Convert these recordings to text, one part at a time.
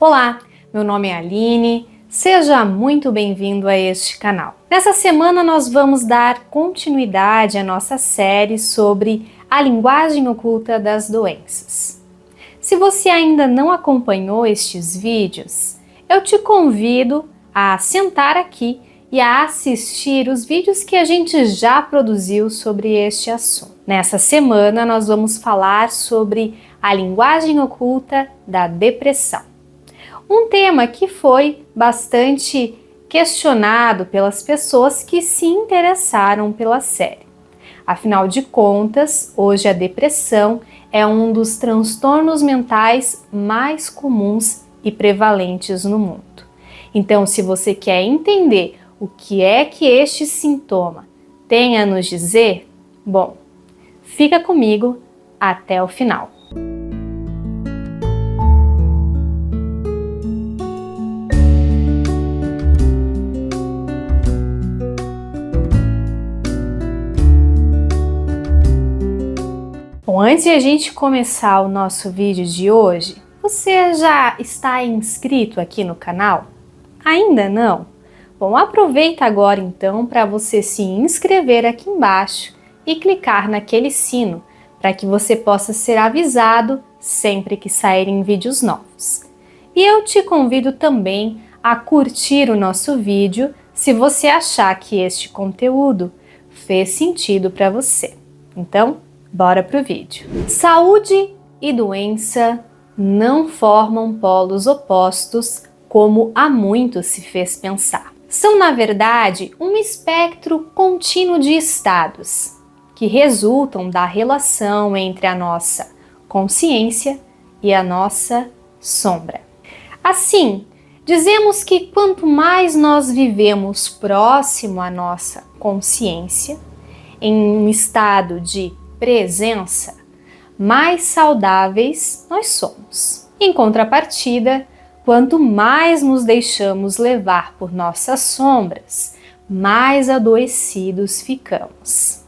Olá, meu nome é Aline, seja muito bem-vindo a este canal. Nessa semana nós vamos dar continuidade à nossa série sobre a linguagem oculta das doenças. Se você ainda não acompanhou estes vídeos, eu te convido a sentar aqui e a assistir os vídeos que a gente já produziu sobre este assunto. Nessa semana nós vamos falar sobre a linguagem oculta da depressão. Um tema que foi bastante questionado pelas pessoas que se interessaram pela série. Afinal de contas, hoje a depressão é um dos transtornos mentais mais comuns e prevalentes no mundo. Então, se você quer entender o que é que este sintoma tem a nos dizer, bom, fica comigo até o final. Bom, antes de a gente começar o nosso vídeo de hoje, você já está inscrito aqui no canal? Ainda não? Bom, aproveita agora então para você se inscrever aqui embaixo e clicar naquele sino para que você possa ser avisado sempre que saírem vídeos novos. E eu te convido também a curtir o nosso vídeo se você achar que este conteúdo fez sentido para você. Então, bora pro vídeo. Saúde e doença não formam polos opostos como há muito se fez pensar. São, na verdade, um espectro contínuo de estados que resultam da relação entre a nossa consciência e a nossa sombra. Assim, dizemos que quanto mais nós vivemos próximo à nossa consciência, em um estado de presença, mais saudáveis nós somos. Em contrapartida, quanto mais nos deixamos levar por nossas sombras, mais adoecidos ficamos.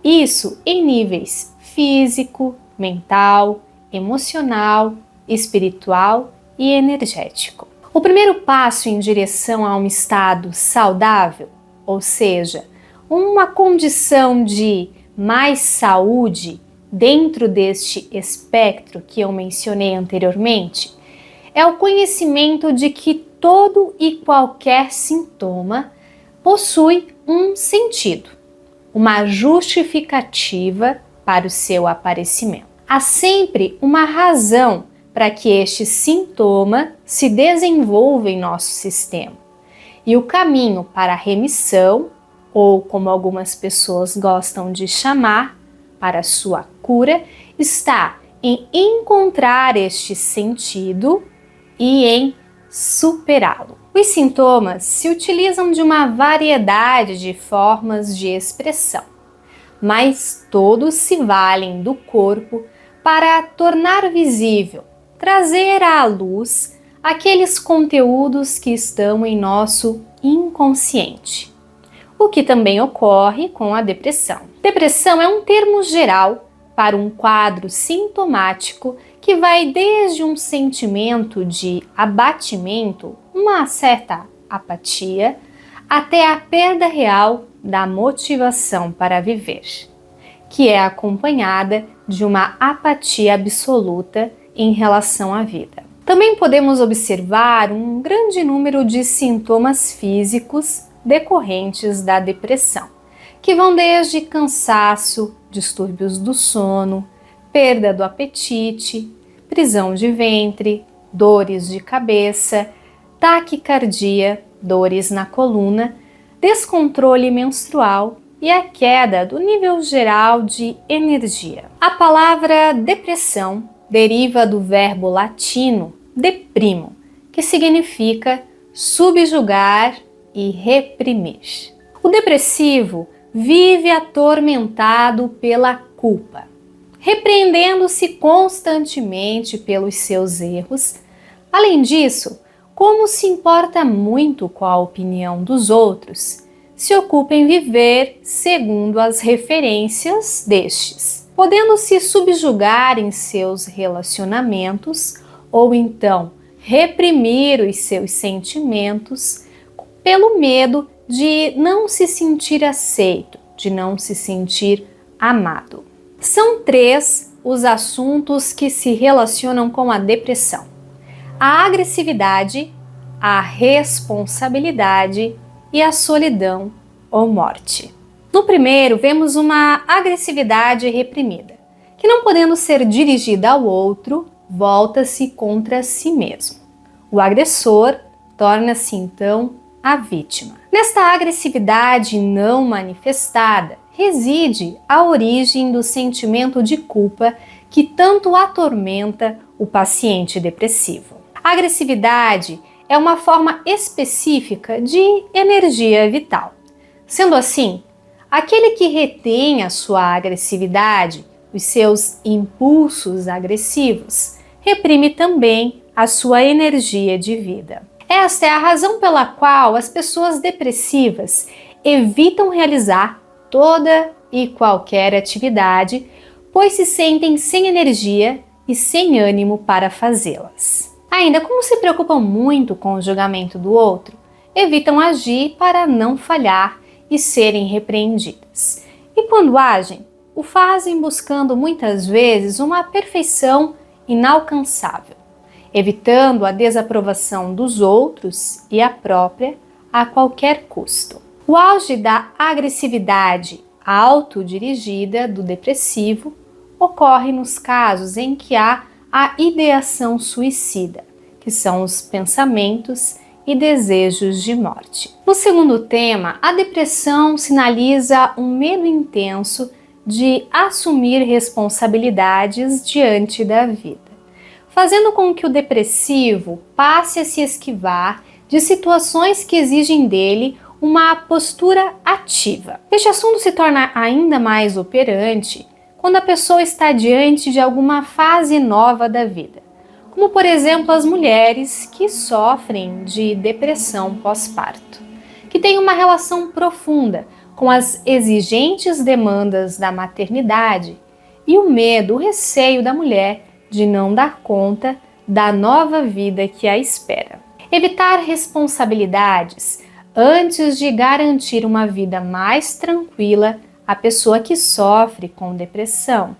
Isso em níveis físico, mental, emocional, espiritual e energético. O primeiro passo em direção a um estado saudável, ou seja, uma condição de mais saúde dentro deste espectro que eu mencionei anteriormente, é o conhecimento de que todo e qualquer sintoma possui um sentido, uma justificativa para o seu aparecimento. Há sempre uma razão para que este sintoma se desenvolva em nosso sistema. E o caminho para a remissão, ou como algumas pessoas gostam de chamar, para a sua cura, está em encontrar este sentido e em superá-lo. Os sintomas se utilizam de uma variedade de formas de expressão, mas todos se valem do corpo para tornar visível, trazer à luz aqueles conteúdos que estão em nosso inconsciente. O que também ocorre com a depressão. Depressão é um termo geral para um quadro sintomático que vai desde um sentimento de abatimento, uma certa apatia, até a perda real da motivação para viver, que é acompanhada de uma apatia absoluta em relação à vida. Também podemos observar um grande número de sintomas físicos decorrentes da depressão, que vão desde cansaço, distúrbios do sono, perda do apetite, prisão de ventre, dores de cabeça, taquicardia, dores na coluna, descontrole menstrual e a queda do nível geral de energia. A palavra depressão deriva do verbo latino deprimo, que significa subjugar e reprimir. O depressivo vive atormentado pela culpa, repreendendo-se constantemente pelos seus erros. Além disso, como se importa muito com a opinião dos outros, se ocupa em viver segundo as referências destes, podendo se subjugar em seus relacionamentos ou então reprimir os seus sentimentos pelo medo de não se sentir aceito, de não se sentir amado. São 3 os assuntos que se relacionam com a depressão: a agressividade, a responsabilidade e a solidão ou morte. No primeiro, vemos uma agressividade reprimida, que não podendo ser dirigida ao outro, volta-se contra si mesmo. O agressor torna-se então a vítima. Nesta agressividade não manifestada, reside a origem do sentimento de culpa que tanto atormenta o paciente depressivo. A agressividade é uma forma específica de energia vital. Sendo assim, aquele que retém a sua agressividade, os seus impulsos agressivos, reprime também a sua energia de vida. Esta é a razão pela qual as pessoas depressivas evitam realizar toda e qualquer atividade, pois se sentem sem energia e sem ânimo para fazê-las. Ainda, como se preocupam muito com o julgamento do outro, evitam agir para não falhar e serem repreendidas. E quando agem, o fazem buscando muitas vezes uma perfeição inalcançável, evitando a desaprovação dos outros e a própria a qualquer custo. O auge da agressividade autodirigida do depressivo ocorre nos casos em que há a ideação suicida, que são os pensamentos e desejos de morte. No segundo tema, a depressão sinaliza um medo intenso de assumir responsabilidades diante da vida, fazendo com que o depressivo passe a se esquivar de situações que exigem dele uma postura ativa. Este assunto se torna ainda mais operante quando a pessoa está diante de alguma fase nova da vida, como por exemplo as mulheres que sofrem de depressão pós-parto, que têm uma relação profunda com as exigentes demandas da maternidade e o medo, o receio da mulher de não dar conta da nova vida que a espera. Evitar responsabilidades antes de garantir uma vida mais tranquila à pessoa que sofre com depressão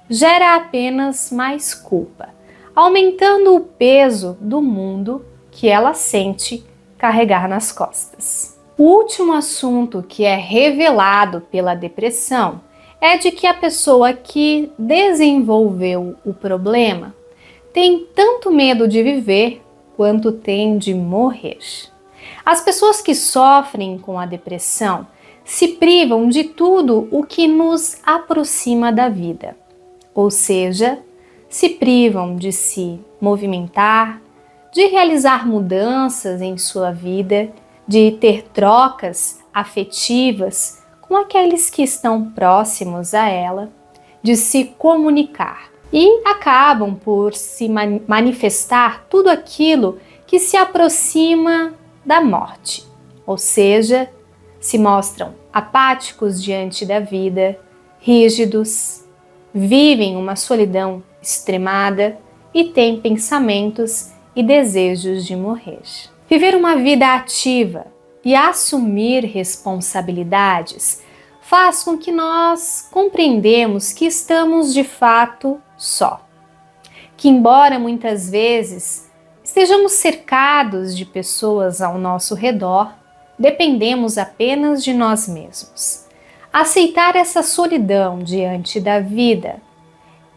gera apenas mais culpa, aumentando o peso do mundo que ela sente carregar nas costas. O último assunto que é revelado pela depressão é de que a pessoa que desenvolveu o problema tem tanto medo de viver quanto tem de morrer. As pessoas que sofrem com a depressão se privam de tudo o que nos aproxima da vida, ou seja, se privam de se movimentar, de realizar mudanças em sua vida, de ter trocas afetivas com aqueles que estão próximos a ela, de se comunicar e acabam por se manifestar tudo aquilo que se aproxima da morte, ou seja, se mostram apáticos diante da vida, rígidos, vivem uma solidão extremada e têm pensamentos e desejos de morrer. Viver uma vida ativa e assumir responsabilidades faz com que nós compreendemos que estamos de fato só. Que embora muitas vezes estejamos cercados de pessoas ao nosso redor, dependemos apenas de nós mesmos. Aceitar essa solidão diante da vida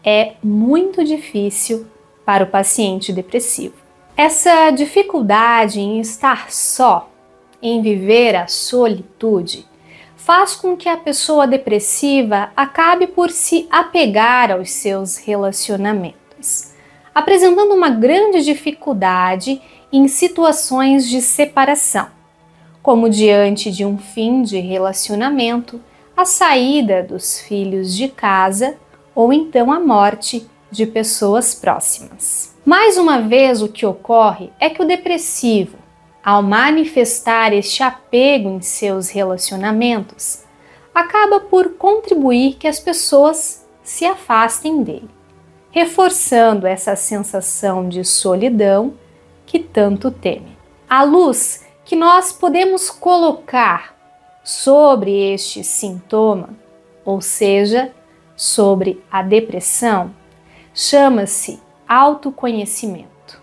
é muito difícil para o paciente depressivo. Essa dificuldade em estar só, em viver a solitude, faz com que a pessoa depressiva acabe por se apegar aos seus relacionamentos, apresentando uma grande dificuldade em situações de separação, como diante de um fim de relacionamento, a saída dos filhos de casa ou então a morte de pessoas próximas. Mais uma vez, o que ocorre é que o depressivo, ao manifestar este apego em seus relacionamentos, acaba por contribuir que as pessoas se afastem dele, reforçando essa sensação de solidão que tanto teme. A luz que nós podemos colocar sobre este sintoma, ou seja, sobre a depressão, chama-se autoconhecimento.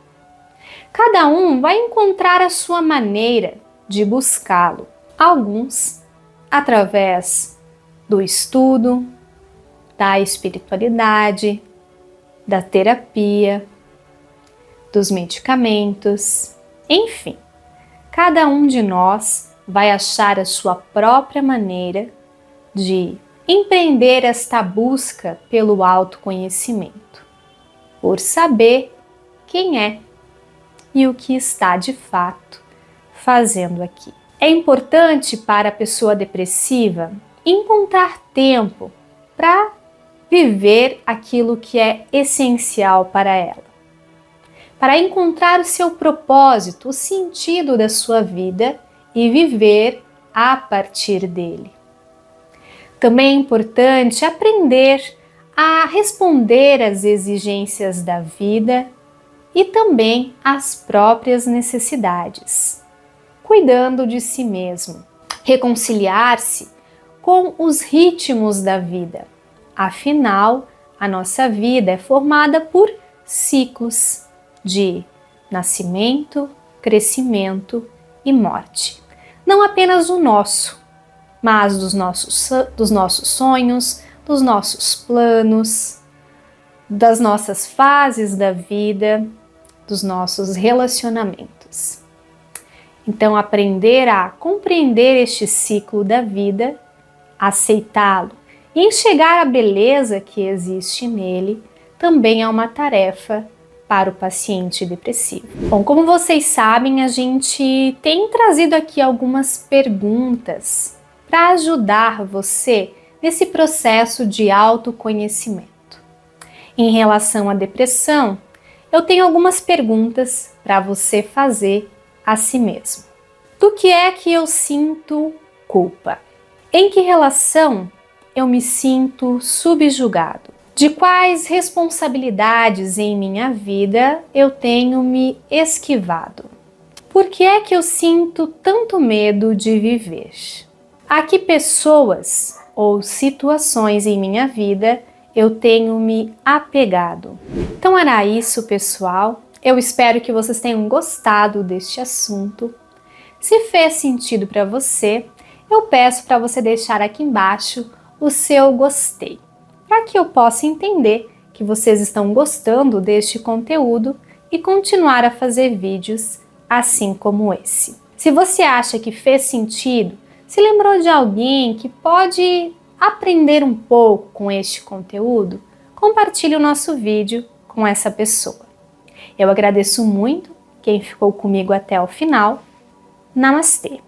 Cada um vai encontrar a sua maneira de buscá-lo. Alguns através do estudo, da espiritualidade, da terapia, dos medicamentos, enfim. Cada um de nós vai achar a sua própria maneira de empreender esta busca pelo autoconhecimento, por saber quem é e o que está de fato fazendo aqui. É importante para a pessoa depressiva encontrar tempo para viver aquilo que é essencial para ela, para encontrar o seu propósito, o sentido da sua vida e viver a partir dele. Também é importante aprender a responder às exigências da vida e também às próprias necessidades, cuidando de si mesmo, reconciliar-se com os ritmos da vida. Afinal, a nossa vida é formada por ciclos de nascimento, crescimento e morte. Não apenas o nosso, mas dos nossos sonhos, dos nossos planos, das nossas fases da vida, dos nossos relacionamentos. Então, aprender a compreender este ciclo da vida, aceitá-lo e enxergar a beleza que existe nele também é uma tarefa para o paciente depressivo. Bom, como vocês sabem, a gente tem trazido aqui algumas perguntas para ajudar você nesse processo de autoconhecimento. Em relação à depressão, eu tenho algumas perguntas para você fazer a si mesmo. Do que é que eu sinto culpa? Em que relação eu me sinto subjugado? De quais responsabilidades em minha vida eu tenho me esquivado? Por que é que eu sinto tanto medo de viver? A que pessoas ou situações em minha vida eu tenho me apegado? Então era isso, pessoal. Eu espero que vocês tenham gostado deste assunto. Se fez sentido para você, eu peço para você deixar aqui embaixo o seu gostei, para que eu possa entender que vocês estão gostando deste conteúdo e continuar a fazer vídeos assim como esse. Se você acha que fez sentido, se lembrou de alguém que pode aprender um pouco com este conteúdo, compartilhe o nosso vídeo com essa pessoa. Eu agradeço muito quem ficou comigo até o final. Namastê!